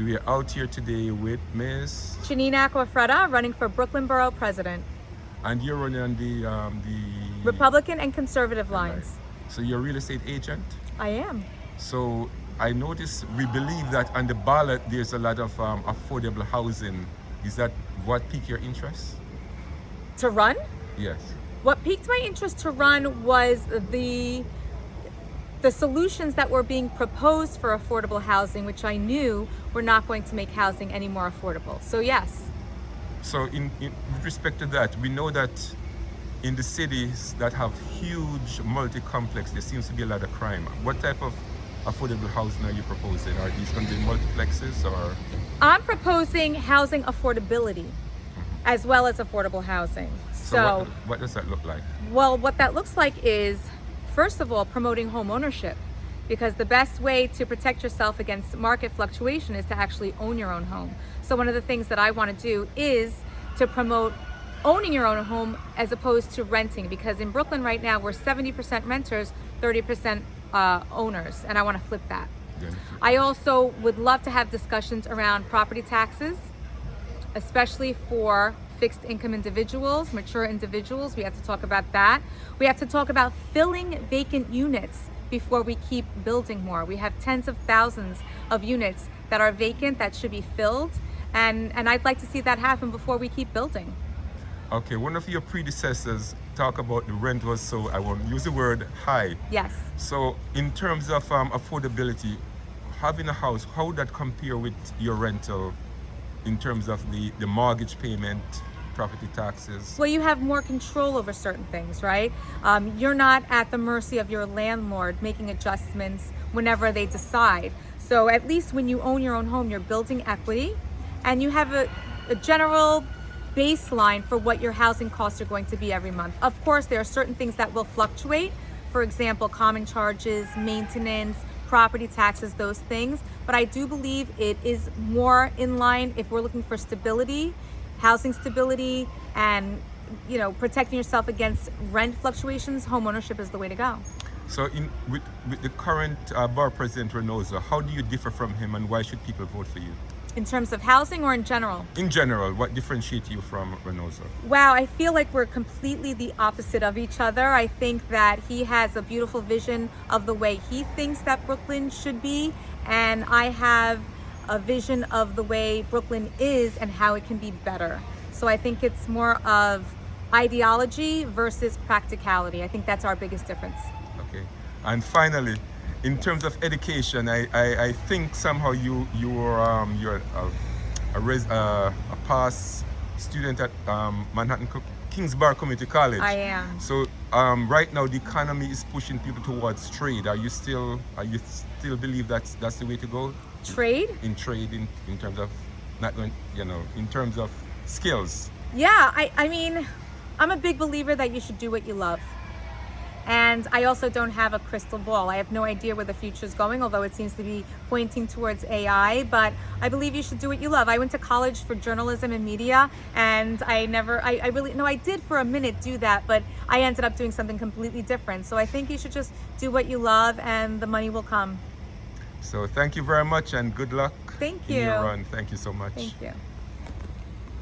we are out here today with Ms. Janine Acquafredda, running for Brooklyn Borough President. And you're running on the Republican and conservative lines. So you're a real estate agent? I am. So I notice we believe that on the ballot there's a lot of affordable housing. Is that what piqued your interest? To run? Yes. What piqued my interest to run was the solutions that were being proposed for affordable housing, which I knew were not going to make housing any more affordable. So yes. So in with respect to that, we know that in the cities that have huge multi-complex, there seems to be a lot of crime. What type of affordable housing are you proposing? Are these going to be multiplexes or? I'm proposing housing affordability as well as affordable housing. So what does that look like? Well, what that looks like is, first of all, promoting home ownership, because the best way to protect yourself against market fluctuation is to actually own your own home. So one of the things that I want to do is to promote owning your own home as opposed to renting, because in Brooklyn right now we're 70% renters, 30% owners, and I want to flip that. Yeah. I also would love to have discussions around property taxes, especially for fixed income individuals, mature individuals. We have to talk about that. We have to talk about filling vacant units before we keep building more. We have tens of thousands of units that are vacant that should be filled, and I'd like to see that happen before we keep building. Okay, one of your predecessors talked about the rent was, so I won't use the word high. Yes. So in terms of affordability, having a house, how would that compare with your rental in terms of the mortgage payment, property taxes? Well, you have more control over certain things, right? You're not at the mercy of your landlord making adjustments whenever they decide. So at least when you own your own home, you're building equity, and you have a general baseline for what your housing costs are going to be every month. Of course, there are certain things that will fluctuate. For example, common charges, maintenance, property taxes, those things. But I do believe it is more in line if we're looking for stability, housing stability, and protecting yourself against rent fluctuations. Home ownership is the way to go. So with the current borough president Reynoso, how do you differ from him, and why should people vote for you? In terms of housing or in general? In general, what differentiates you from Reynoso? Wow, I feel like we're completely the opposite of each other. I think that he has a beautiful vision of the way he thinks that Brooklyn should be, and I have a vision of the way Brooklyn is and how it can be better. So I think it's more of ideology versus practicality. I think that's our biggest difference. Okay, and finally, in terms of education, I think somehow you're a past student at Manhattan Kingsborough Community College. I am. So right now the economy is pushing people towards trade. Are you still believe that's the way to go? Trade? In terms of not going, in terms of skills. Yeah, I mean, I'm a big believer that you should do what you love. And I also don't have a crystal ball. I have no idea where the future is going, although it seems to be pointing towards AI. But I believe you should do what you love. I went to college for journalism and media, and I did for a minute do that, but I ended up doing something completely different. So I think you should just do what you love, and the money will come. So thank you very much, and good luck. Thank you. In your run. Thank you so much. Thank you.